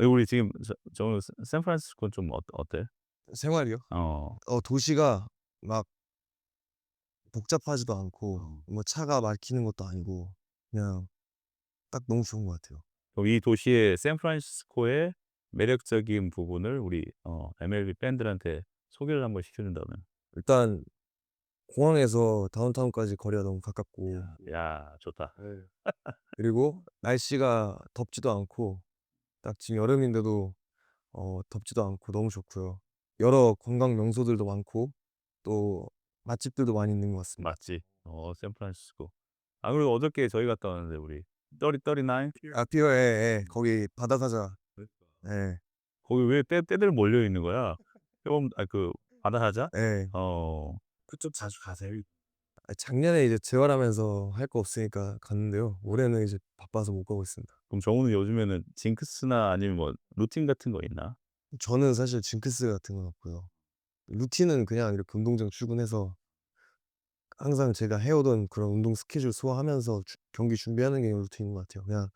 우리 지금 저 샌프란시스코는 좀 어때? 생활이요? 어. 도시가 막 복잡하지도 않고 어. 뭐 차가 막히는 것도 아니고 그냥 딱 너무 좋은 것 같아요. 그럼 이 도시의 샌프란시스코의 매력적인 부분을 우리 MLB 팬들한테 소개를 한번 시켜 준다면? 일단 공항에서 다운타운까지 거리가 너무 가깝고 야 좋다. 네. 그리고 날씨가 덥지도 않고 딱 지금 여름인데도 덥지도 않고 너무 좋고요. 여러 관광 명소들도 많고 또 맛집들도 많이 있는 것 같습니다. 맞지? 샌프란시스코. 안 그래도 어저께 저희 갔다 왔는데 우리 3039 피어에 예. 거기 바다사자 예. 거기 왜 떼들 몰려 있는 거야. 그 바다하자? 예. 어. 그쪽 자주 가세요? 작년에 이제 재활하면서 할 거 없으니까 갔는데요. 올해는 이제 바빠서 못 가고 있습니다. 그럼 정우는 요즘에는 징크스나 아니면 뭐 루틴 같은 거 있나? 저는 사실 징크스 같은 건 없고요. 루틴은 그냥 이렇게 운동장 출근해서 항상 제가 해 오던 그런 운동 스케줄 소화하면서 경기 준비하는 게 루틴인 것 같아요. 그냥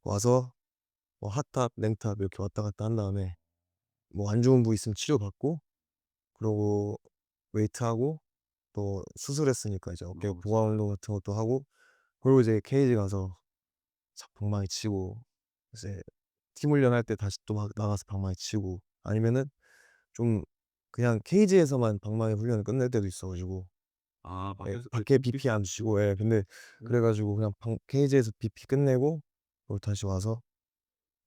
와서 뭐 핫탑, 냉탑 이렇게 왔다 갔다 한 다음에 뭐 안 좋은 부위 있으면 치료받고 그러고 웨이트하고 또 수술했으니까 이제 어깨 그치. 보강 운동 같은 것도 하고 그리고 이제 케이지 가서 방망이 치고 이제 팀 훈련할 때 다시 또 막 나가서 방망이 치고 아니면은 좀 그냥 케이지에서만 방망이 훈련을 끝낼 때도 있어 가지고 아 예 밖에서 밖에 BP 안 주고 예 근데 그래 가지고 그냥 방 케이지에서 BP 끝내고 그리고 다시 와서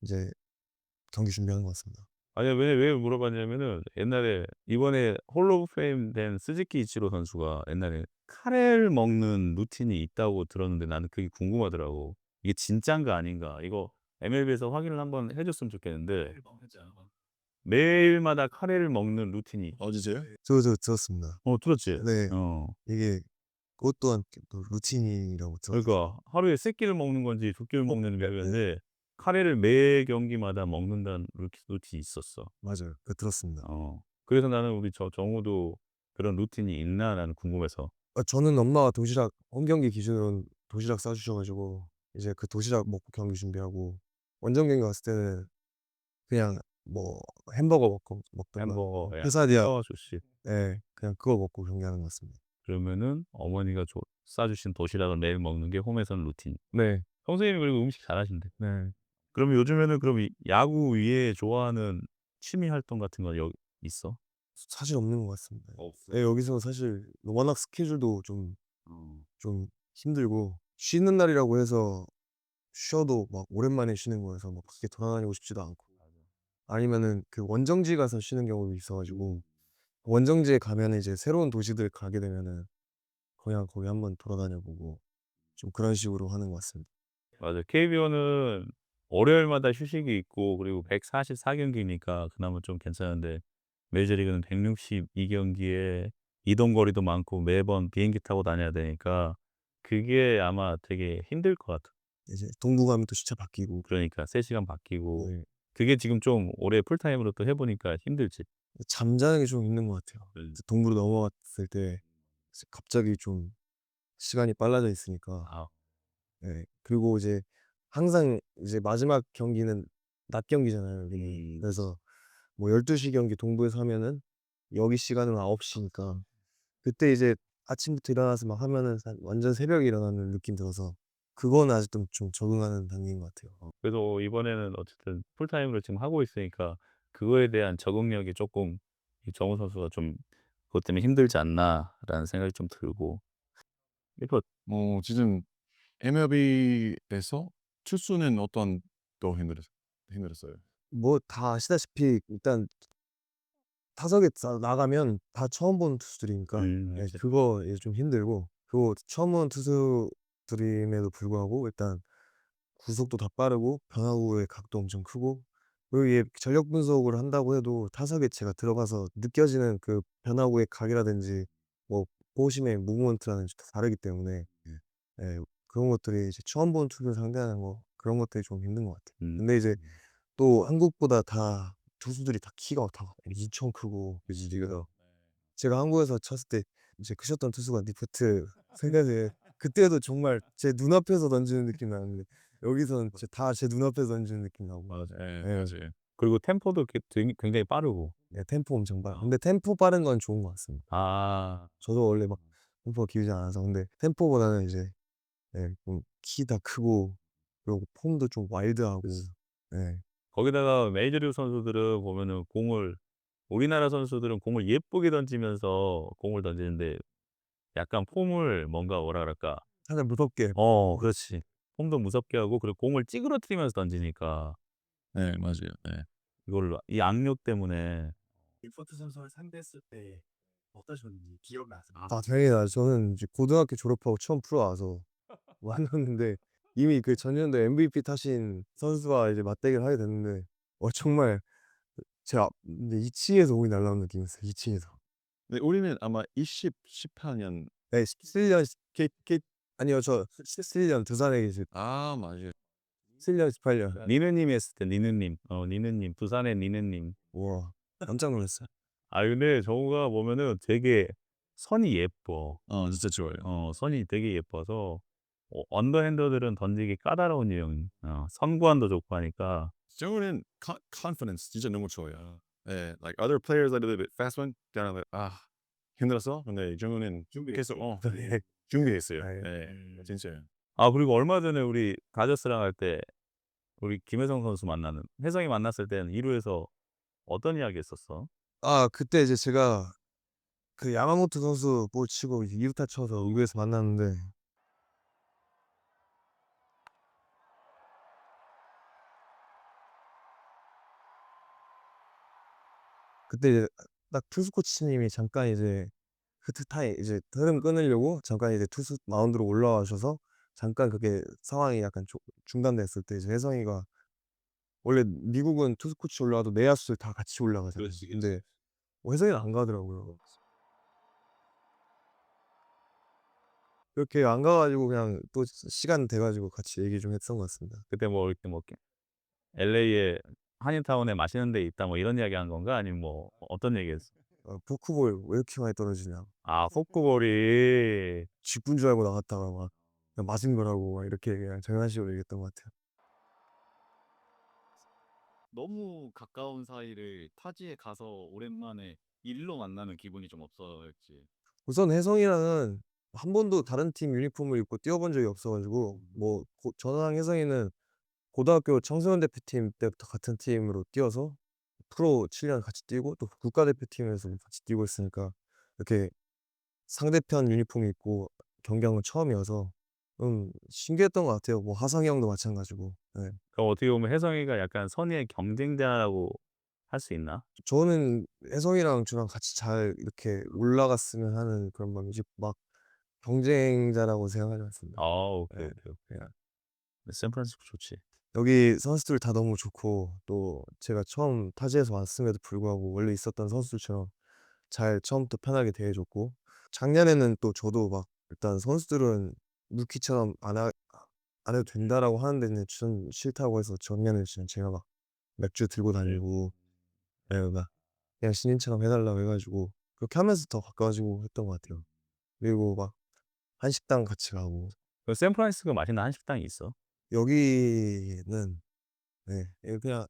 이제 경기 준비하는 것 같습니다. 아니야 왜 물어봤냐면은 옛날에 이번에 홀 오브 페임 된 스즈키 이치로 선수가 옛날에 카레를 먹는 루틴이 있다고 들었는데 나는 그게 궁금하더라고. 이게 진짠가 아닌가. 이거 MLB에서 확인을 한번 해 줬으면 좋겠는데 매일마다 카레를 먹는 루틴이 어디세요? 저 들었습니다. 들었지? 네. 어. 이게 그것 또한 또 루틴이라고 들었어요. 그러니까 하루에 3 끼를 먹는 건지 2 끼를 먹는 네. 데 카레를 매 경기마다 먹는다는 루틴이 있었어. 맞아요. 들었습니다. 그래서 나는 우리 정우도 그런 루틴이 있나 나는 궁금해서. 저는 엄마가 도시락 홈 경기 기준으로는 도시락 싸 주셔 가지고 이제 그 도시락 먹고 경기 준비하고 원정 경기 갔을 때는 그냥 뭐 햄버거 먹든가 햄버거 야 퀘사디아 좋지. 예 그냥 그거 먹고 경기하는 것 같습니다. 그러면은 어머니가 싸 주신 도시락을 매일 먹는 게 홈에서는 루틴. 네. 선생님이 그리고 음식 잘하신대. 네. 그러면 요즘에는 그럼 이 야구 외에 좋아하는 취미 활동 같은 거 있어? 사실 없는 것 같습니다. 없어. 예 여기서 사실 워낙 스케줄도 어. 좀 힘들고 쉬는 날이라고 해서 쉬어도 막 오랜만에 쉬는 거여서 막 밖에 돌아다니고 싶지도 않고 아니면은 그 원정지 가서 쉬는 경우도 있어 가지고 원정지에 가면은 이제 새로운 도시들 가게 되면은 그냥 거기 한번 돌아다녀 보고 좀 그런 식으로 하는 것 같습니다. 맞아. KBO는 월요일마다 휴식이 있고 그리고 144 경기니까 그나마 좀 괜찮은데 메이저리그는 162 경기에 이동 거리도 많고 매번 비행기 타고 다녀야 되니까 그게 아마 되게 힘들 것 같아. 이제 동부 가면 또 시차 바뀌고 그러니까 3 시간 바뀌고 네 그게 지금 좀 올해 풀타임으로 또 해 보니까 힘들지. 잠자는 게 좀 있는 것 같아요. 음. 이제 동부로 넘어갔을 때 이제 갑자기 좀 시간이 빨라져 있으니까 아. 예 그리고 이제 항상 이제 마지막 경기는 낮 경기잖아요 여기는. 그치. 그래서 뭐 12시 경기 동부에서 하면은 여기 시간은 9시 니까 그때 이제 아침부터 일어나서 막 하면은 완전 새벽에 일어나는 느낌 들어서 그거는 아직도 좀 적응하는 단계인 것 같아요. 그래도 이번에는 어쨌든 풀타임으로 지금 하고 있으니까 그거에 대한 적응력이 쪼끔 이 정우 선수가 좀 그것 때문에 힘들지 않나라는 생각이 좀 들고. 이거 지금 MLB에서 투수는 어떤 또 힘들었어요? 뭐 다 아시다시피 일단 타석에 나가면 다 처음 보는 투수들이니까 예 그치. 그거 이제 좀 힘들고 그리고 처음 보는 투수들임에도 불구하고 일단 구속도 다 빠르고 변화구의 각도 엄청 크고 그리고 이게 전력 분석을 한다고 해도 타석에 제가 들어가서 느껴지는 그 변화구의 각이라든지 뭐 포심의 무브먼트라든지 다 다르기 때문에 예. 예 그런 것들이 이제 처음 보는 투수를 상대하는 거 그런 것들이 좀 힘든 것 같아요. 음. 근데 이제 또 한국보다 다 투수들이 다 키가 다 엄청 크고 그치. 그래서 제가 한국에서 쳤을 때 이제 크셨던 투수가 니프트 생각에 그때도 정말 제 눈앞에서 던지는 느낌 나는데 여기서는 다 제 눈앞에서 던지는 느낌 나고 맞아. 예 예. 맞아요. 그리고 템포도 굉장히 빠르고. 네 템포 엄청 빠르 근데 템포 빠른 건 좋은 것 같습니다. 아. 저도 원래 막 템포가 길지 않아서 근데 템포보다는 이제 예 좀 키 다 크고 그리고 폼도 좀 와일드하고 예. 거기다가 메이저리그 선수들은 보면은 공을 우리나라 선수들은 공을 예쁘게 던지면서 공을 던지는데 약간 폼을 뭔가 뭐라 그럴까. 살짝 무섭게 그렇지. 폼도 무섭게 하고 그리고 공을 찌그러뜨리면서 던지니까 네 맞아요. 네. 이걸 이 악력 때문에. 빅포트 선수를 상대했을 때 어떠셨는지 기억나세요? 당연히 나죠. 저는 이제 고등학교 졸업하고 처음 프로 와서 왔는데 이미 그 전년도 MVP 타신 선수와 이제 맞대결을 하게 됐는데 정말 제 근데 2 층에서 공이 날라오는 느낌이었어요, 2 층에서. 근데 우리는 아마 18년 네 17년 아니요. 저 17년 두산에 계실 아 맞아요. 17년 18년. 니느님 했을 때 니느님. 니느님. 부산의 니느님. 우와 깜짝 놀랐어요. 근데 정우가 보면은 되게 선이 예뻐. 진짜 좋아요. 선이 되게 예뻐서 언더핸더들은 던지기 까다로운 유형. 선구안도 좋고 하니까. 정우는 confidence 진짜 너무 좋아요. 예. Like other players that are a little bit fast one kind of like 힘들었어? 근데 정우는 계속 네. 준비했어요. 아 예. 예. 진짜요. 그리고 얼마 전에 우리 다저스랑 할 때 우리 김혜성 선수 만나는 혜성이 만났을 때는 2 루에서 어떤 이야기 했었어? 그때 이제 제가 그 야마모토 선수 볼 치고 이제 2 루타 쳐서 2 루에서 만났는데 그때 이제 딱 투수 코치님이 잠깐 이제 타임 이제 흐름 끊으려고 잠깐 이제 투수 마운드로 올라가셔서 잠깐 그게 상황이 약간 중단됐을 때 이제 혜성이가 원래 미국은 투수 코치 올라가도 내야수들 다 같이 올라가잖아요. 근데 혜성이는 안 가더라고요. 그렇게 안 가 가지고 그냥 또 시간 돼 가지고 같이 얘기 좀 했던 것 같습니다. 그때 뭐 이렇게 뭐 LA에 한인타운에 맛있는 데 있다 뭐 이런 이야기 한 건가? 아니면 뭐 어떤 얘기했어? 포크볼 왜 이렇게 많이 떨어지냐. 포크볼이. 직구인 줄 알고 나갔다가 막 그냥 맞은 거라고 막 이렇게 그냥 장난식으로 얘기했던 것 같아요. 너무 가까운 사이를 타지에 가서 오랜만에 일로 만나는 기분이 좀 없었지. 우선 혜성이랑은 한 번도 다른 팀 유니폼을 입고 뛰어본 적이 없어 가지고 뭐 저랑 혜성이는 고등학교 청소년 대표팀 때부터 같은 팀으로 뛰어서 프로 7년 같이 뛰고 또 국가대표팀에서 같이 뛰고 있으니까 이렇게 상대편 유니폼 입고 경기한 건 처음이어서 신기했던 것 같아요. 뭐 하성이 형도 마찬가지고. 예. 그럼 어떻게 보면 혜성이가 약간 선의의 경쟁자라고 할 수 있나? 저는 혜성이랑 저랑 같이 잘 이렇게 올라갔으면 하는 그런 마음이지 막 경쟁자라고 생각하지 않습니다. 오케이, 예. 오케이. 그냥 샌프란시스코 좋지. 여기 선수들 다 너무 좋고 또 제가 처음 타지에서 왔음에도 불구하고 원래 있었던 선수들처럼 잘 처음부터 편하게 대해 줬고 작년에는 또 저도 막 일단 선수들은 루키처럼 안 해도 된다라고 하는데 전 싫다고 해서 작년에 진짜 제가 막 맥주 들고 다니고 예 막 그냥 신인처럼 해 달라고 해 가지고 그렇게 하면서 더 가까워지고 했던 것 같아요. 그리고 막 한식당 같이 가고 샌프란시스코 맛있는 한식당이 있어? 여기는 네 그냥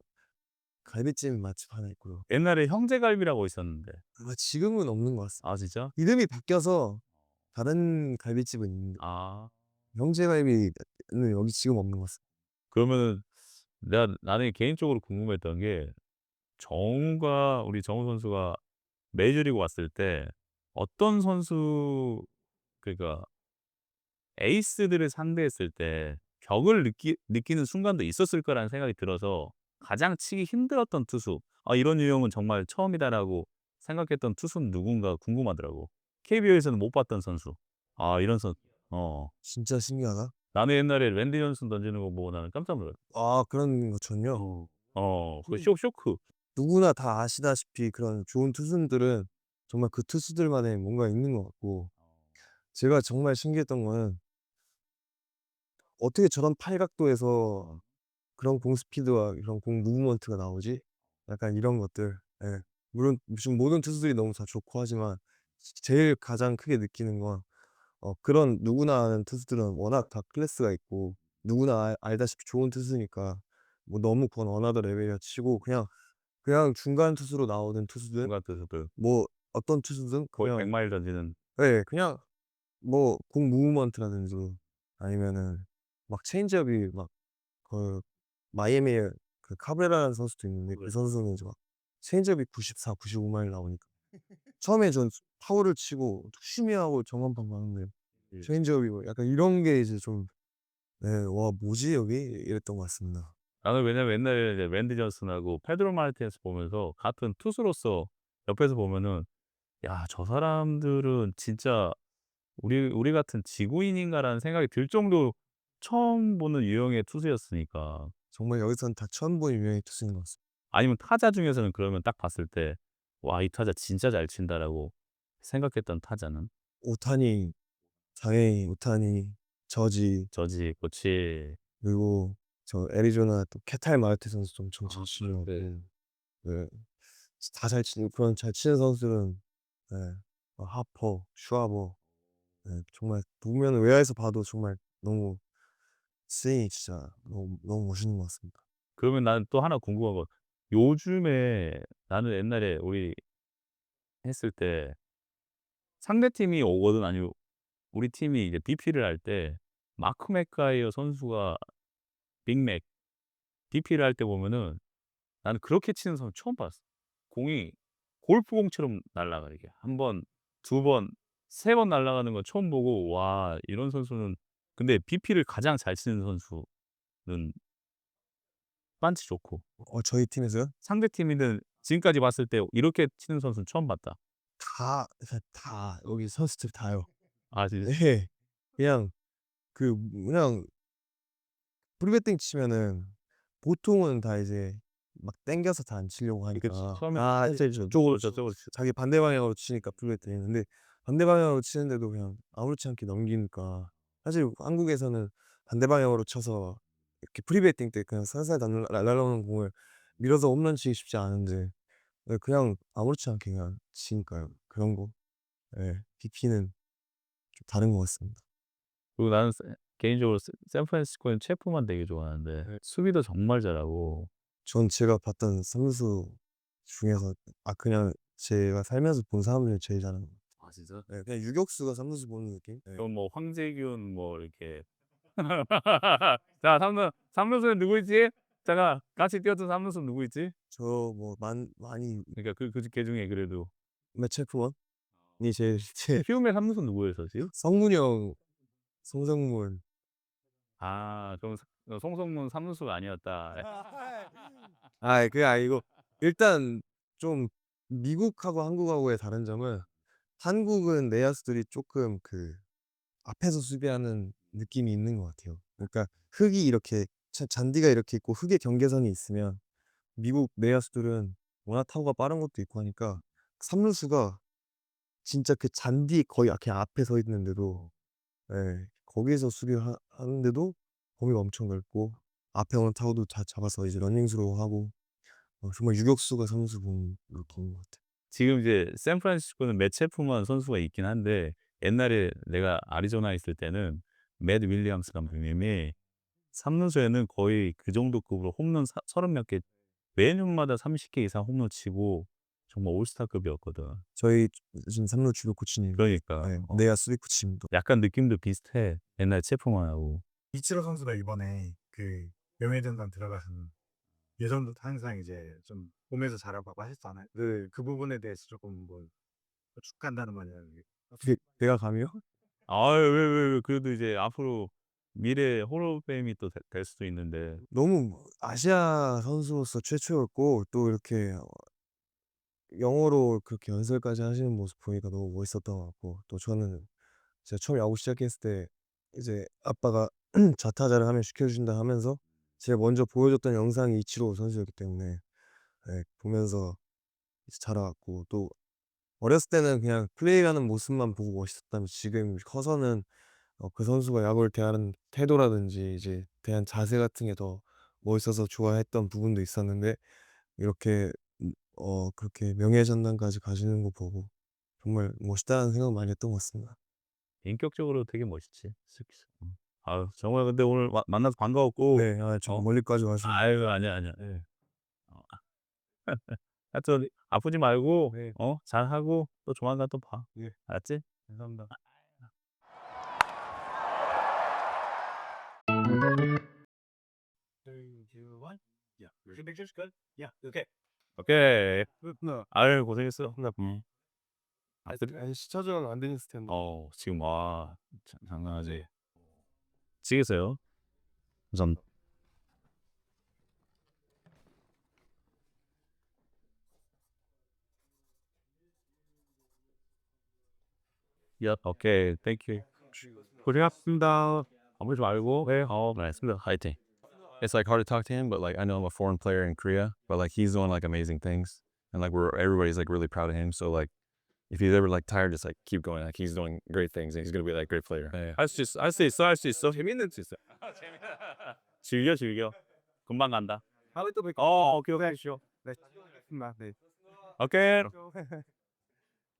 갈비찜 맛집 하나 있고요. 옛날에 형제갈비라고 있었는데. 지금은 없는 것 같습니다. 진짜? 이름이 바뀌어서 다른 갈비집은 있는데 형제갈비는 여기 지금 없는 것 같습니다. 그러면은 나는 개인적으로 궁금했던 게 우리 정우 선수가 메이저리그 왔을 때 어떤 선수, 그러니까 에이스들을 상대했을 때 벽을 느끼는 순간도 있었을 거라는 생각이 들어서 가장 치기 힘들었던 투수, '이런 유형은 정말 처음이다.'라고 생각했던 투수는 누군가 궁금하더라고. KBO에서는 못 봤던 선수. 이런 진짜 신기하다. 나는 옛날에 랜디 존슨 던지는 거 보고 나는 깜짝 놀랐어. 그런 거군요. 그 쇼크. 누구나 다 아시다시피 그런 좋은 투수들은 정말 그 투수들만의 뭔가 있는 것 같고 제가 정말 신기했던 거는 어떻게 저런 팔각도에서 그런 공 스피드와 이런 공 무브먼트가 나오지? 약간 이런 것들. 예. 물론 지금 모든 투수들이 너무 다 좋고 하지만 제일 가장 크게 느끼는 건 그런 누구나 아는 투수들은 워낙 다 클래스가 있고 누구나 알다시피 좋은 투수니까 뭐 너무 그건 어나더 레벨이라 치고 그냥 그냥 중간 투수로 나오는 투수든 중간 투수들 뭐 어떤 투수든 거의 그냥 100마일 던지는 네 그냥 뭐 공 무브먼트라든지 아니면은 막 체인지업이 막 그 마이애미에 그 카브레라라는 선수도 있는데 그 선수는 이제 막 체인지업이 94, 95마일 나오니까 처음에 전 파워를 치고 투심이 하고 정한판 가는데 체인지업이 뭐 약간 이런 게 이제 좀 네 '와 뭐지 여기?' 이랬던 것 같습니다. 나는 왜냐면 옛날에 이제 랜디 존슨하고 페드로 마르티네스 보면서 같은 투수로서 옆에서 보면은 '야 저 사람들은 진짜 우리 같은 지구인인가.'라는 생각이 들 정도로 처음 보는 유형의 투수였으니까. 정말 여기서는 다 처음 보는 유형의 투수인 것 같습니다. 아니면 타자 중에서는 그러면 딱 봤을 때 '와 이 타자 진짜 잘 친다.'라고 생각했던 타자는? 오타니, 장애인 오타니, 저지 저지, 코치. 그리고 저 애리조나 또 케탈 마르테 선수도 엄청 잘 치는 것 네. 같고 네. 다 잘 치는 그런 잘 치는 선수들은 네. 하퍼, 슈아버 네. 정말 보면 외야에서 봐도 정말 너무 스윙이 진짜 너무 멋있는 것 같습니다. 그러면 나는 또 하나 궁금한 건 요즘에 나는 옛날에 우리 했을 때 상대팀이 오거든 아니면 우리 팀이 이제 DP를 할 때 마크 맥가이어 선수가 빅맥 DP를 할 때 보면은 나는 그렇게 치는 선수 처음 봤어. 공이 골프공처럼 날아가 이게. 한 번, 두 번, 세 번 날아가는 건 처음 보고 '와 이런 선수는' 근데 BP를 가장 잘 치는 선수는 빤치 좋고 저희 팀에서요? 상대팀이든 지금까지 봤을 때 이렇게 치는 선수는 처음 봤다. 다 여기 선수들 다요. 아 진짜? 네. 그냥 그냥 프리배팅 치면은 보통은 다 이제 막 당겨서 다 안 치려고 그치. 하니까 처음에 이제 저쪽으로 자기 반대 방향으로 치니까 프리배팅이. 근데 반대 방향으로 치는데도 그냥 아무렇지 않게 넘기니까 사실 한국에서는 반대 방향으로 쳐서 이렇게 프리배팅 때 그냥 살살 날아오는 공을 밀어서 홈런 치기 쉽지 않은데 네 그냥 아무렇지 않게 그냥 치니까요. 그런 거. 예. BP는 좀 다른 것 같습니다. 그리고 나는 개인적으로 샌프란시스코는 체프만 되게 좋아하는데 네. 수비도 정말 잘하고 전 제가 봤던 선수 중에서 그냥 제가 살면서 본 사람 중에 제일 잘하는 것 같아요. 아 진짜? 네 그냥 유격수가 삼루수 보는 느낌? 네. 그럼 뭐 황재균 뭐 이렇게 자 삼루수는 누구 있지? 잠깐 같이 뛰었던 삼루수 누구 있지? 저 뭐 많이 그러니까 걔 중에 그래도 매체프원이 제일 키움의 삼루수 누구였었지? 성문이 형, 송성문 아 그럼 송성문 삼루수가 아니었다. 그게 아니고 일단 좀 미국하고 한국하고의 다른 점은 한국은 내야수들이 쪼끔 앞에서 수비하는 느낌이 있는 것 같아요. 그러니까 흙이 이렇게 잔디가 이렇게 있고 흙의 경계선이 있으면 미국 내야수들은 워낙 타구가 빠른 것도 있고 하니까 삼루수가 진짜 그 잔디 거의 그냥 앞에 서 있는데도 거기에서 수비를 하는데도 범위가 엄청 넓고 앞에 오는 타구도 다 잡아서 이제 러닝스로 하고 정말 유격수가 삼루수 보는 느낌인 것 같아요. 지금 이제 샌프란시스코는 맷 체프먼 선수가 있긴 한데 옛날에 내가 애리조나에 있을 때는 맷 윌리엄스 감독님이 삼루수에는 거의 그 정도 급으로 홈런 30 몇 개 매년마다 30개 이상 홈런 치고 정말 올스타급이었거든. 저희 지금 삼루 주력 코치님 그러니까 내야 수비 코치님도 약간 느낌도 비슷해. 옛날 체프먼하고. 이치로 선수가 이번에 그 명예전당 들어가서는 예전부터 항상 이제 좀 봄에서 잘하고 하셨잖아요. 그 부분에 대해서 조금 뭐 축하한다는 말이야. 그게 내가 감이요? 아유 왜 그래도 이제 앞으로 미래 홀 오브 페임이 또 될 수도 있는데 너무 아시아 선수로서 최초였고 또 이렇게 영어로 그렇게 연설까지 하시는 모습 보니까 너무 멋있었던 것 같고 또 저는 제가 처음 야구 시작했을 때 이제 아빠가 자타자를 하면 시켜주신다 하면서 제가 먼저 보여줬던 영상이 이치로 선수였기 때문에 보면서 이제 자라왔고 또 어렸을 때는 그냥 플레이하는 모습만 보고 멋있었다면 지금 커서는 그 선수가 야구를 대하는 태도라든지 이제 대한 자세 같은 게 더 멋있어서 좋아했던 부분도 있었는데 이렇게 그렇게 명예전당까지 가시는 거 보고 정말 멋있다는 생각 많이 했던 것 같습니다. 인격적으로 되게 멋있지. 아유 정말 근데 오늘 만나서 반가웠고 네. 좀 멀리까지 와서 아유 아니야. 예. 어 하여튼 아프지 말고 네. 잘하고 또 조만간 또 봐. 예. 알았지? 감사합니다. 3, 2, 1. Yeah. Your picture's good. Yeah. Okay. 오케이. 나 아유 고생했어. 나 아들 시차전 안 되는 스탠드. 지금 장난하지. 치겠어요. 우선 오케이. 땡큐. 고생하셨습니다. 아무지 말고. 네. 알겠습니다. 화이팅. It's like hard to talk to him, but like I know I'm a foreign player in Korea, but like he's doing like amazing things, and like everybody's like really proud of him. So like if he's ever like tired, just like keep going. Like he's doing great things, and he's gonna be like a great player. Yeah. 할 수 있어. 할 수 있어. 할 수 있어. 재밌는 수 있어. 즐겨. 금방 간다. 다음에 또 뵐게요. 오케이. 네. 네. 오케이.